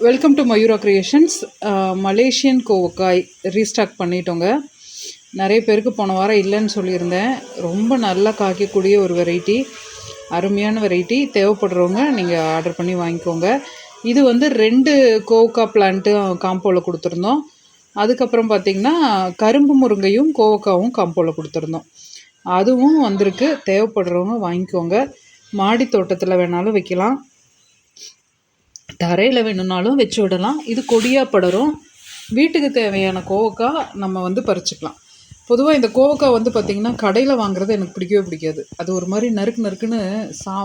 Welcome to Mayura creations. Malaysian கோவக்காய் restock பண்ணிட்டோங்க. நிறைய பேருக்கு போன வாரம் இல்லைன்னு சொல்லியிருந்தேன். ரொம்ப நல்லா காய்க்கக்கூடிய ஒரு வெரைட்டி, அருமையான வெரைட்டி. தேவைப்படுறவங்க நீங்கள் ஆர்டர் பண்ணி வாங்கிக்கோங்க. இது வந்து 2 கோவக்கா பிளான்ட்டு காம்போவில் கொடுத்துருந்தோம். அதுக்கப்புறம் பார்த்திங்கன்னா கரும்பு முருங்கையும் கோவக்காவும் காம்போவில் கொடுத்துருந்தோம். அதுவும் வந்திருக்கு. தேவைப்படுறவங்க வாங்கிக்கோங்க. மாடி தோட்டத்தில் வேணாலும் வைக்கலாம், தரையில் வேணும்னாலும் வச்சு விடலாம். இது கொடியாக படரும். வீட்டுக்கு தேவையான கோவக்காய் நம்ம வந்து பறிச்சுக்கலாம். பொதுவாக இந்த கோவக்காய் வந்து பார்த்திங்கன்னா கடையில் வாங்குறது எனக்கு பிடிக்கவே பிடிக்காது. அது ஒரு மாதிரி நறுக்குன்னு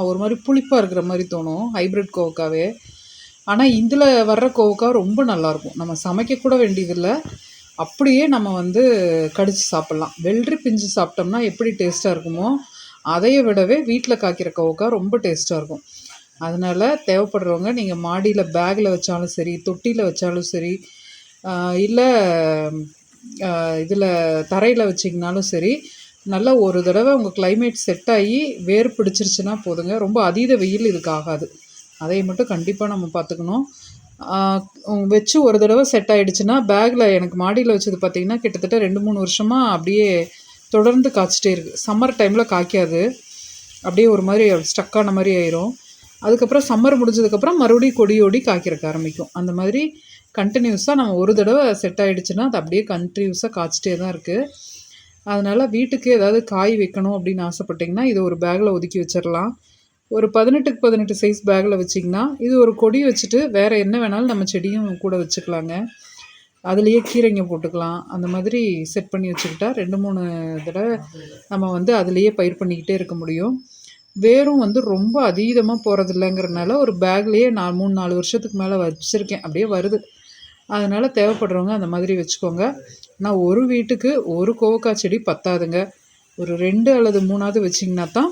ஒரு மாதிரி புளிப்பாக இருக்கிற மாதிரி தோணும், ஹைப்ரிட் கோவக்காவே. ஆனால் இதில் வர்ற கோவக்காய் ரொம்ப நல்லாயிருக்கும். நம்ம சமைக்கக்கூட வேண்டியதில்லை, அப்படியே நம்ம வந்து கடித்து சாப்பிட்லாம். வெள்ளரி பிஞ்சு சாப்பிட்டோம்னா எப்படி டேஸ்ட்டாக இருக்குமோ அதையை விடவே வீட்டில் காய்க்கிற கோவக்காய் ரொம்ப டேஸ்ட்டாக இருக்கும். அதனால் தேவைப்படுறவங்க நீங்கள் மாடியில் பேக்கில் வச்சாலும் சரி, தொட்டியில் வச்சாலும் சரி, இல்லை இதில் தரையில் வச்சிங்கனாலும் சரி, நல்லா ஒரு தடவை உங்கள் கிளைமேட் செட் ஆகி வேர் பிடிச்சிருச்சுன்னா போதுங்க. ரொம்ப அதீத வெயில் இதுக்கு ஆகாது. அதை மட்டும் கண்டிப்பாக நம்ம பார்த்துக்கணும். வச்சு ஒரு தடவை செட் ஆகிடுச்சுன்னா பேக்கில், எனக்கு மாடியில் வச்சது பார்த்திங்கன்னா கிட்டத்தட்ட 2-3 வருஷமாக அப்படியே தொடர்ந்து காய்ச்சிட்டே இருக்குது. சம்மர் டைமில் காய்க்காது, அப்படியே ஒரு மாதிரி ஸ்டக்கான மாதிரி ஆயிரும். அதுக்கப்புறம் சம்மர் முடிஞ்சதுக்கப்புறம் மறுபடியும் கொடியோடி காய்க்கிறக்க ஆரம்பிக்கும். அந்த மாதிரி கண்டினியூஸாக நம்ம ஒரு தடவை செட் ஆகிடுச்சுன்னா அது அப்படியே கண்டினியூஸாக காய்ச்சிட்டே தான் இருக்குது. அதனால் வீட்டுக்கு ஏதாவது காய் வைக்கணும் அப்படின்னு ஆசைப்பட்டிங்கன்னா இது ஒரு பேக்கில் ஒதுக்கி வச்சிடலாம். ஒரு 18க்கு 18 சைஸ் பேக்கில் வச்சிங்கன்னா இது ஒரு கொடி வச்சுட்டு வேறு என்ன வேணாலும் நம்ம செடியும் கூட வச்சுக்கலாங்க. அதுலேயே கீரைங்க போட்டுக்கலாம். அந்த மாதிரி செட் பண்ணி வச்சுக்கிட்டா 2-3 தடவை நம்ம வந்து அதுலேயே பயிர் பண்ணிக்கிட்டே இருக்க முடியும். வேரும் வந்து ரொம்ப அதீதமாக போகிறதில்லைங்கிறதுனால ஒரு பேக்லேயே நான் 3-4 வருஷத்துக்கு மேலே வச்சுருக்கேன், அப்படியே வருது. அதனால் தேவைப்படுறவங்க அந்த மாதிரி வச்சுக்கோங்க. ஆனால் ஒரு வீட்டுக்கு ஒரு கோவக்காய் செடி பத்தாதுங்க. ஒரு 2 அல்லது 3ஆவது வச்சிங்கன்னா தான்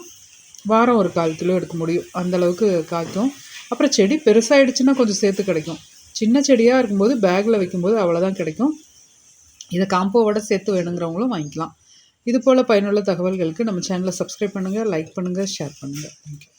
வாரம் ஒரு 1/4 கிலோ எடுக்க முடியும். அந்தளவுக்கு காய்க்கும். அப்புறம் செடி பெருசாகிடுச்சுன்னா கொஞ்சம் சேர்த்து கிடைக்கும். சின்ன செடியாக இருக்கும்போது பேக்கில் வைக்கும்போது அவ்வளோதான் கிடைக்கும். இதை காம்போவோட சேர்த்து வேணுங்கிறவங்களும் வாங்கிக்கலாம். இது போல் பயனுள்ள தகவல்களுக்கு நம்ம சேனலை சப்ஸ்கிரைப் பண்ணுங்கள், லைக் பண்ணுங்கள், ஷேர் பண்ணுங்கள். தேங்க்யூ.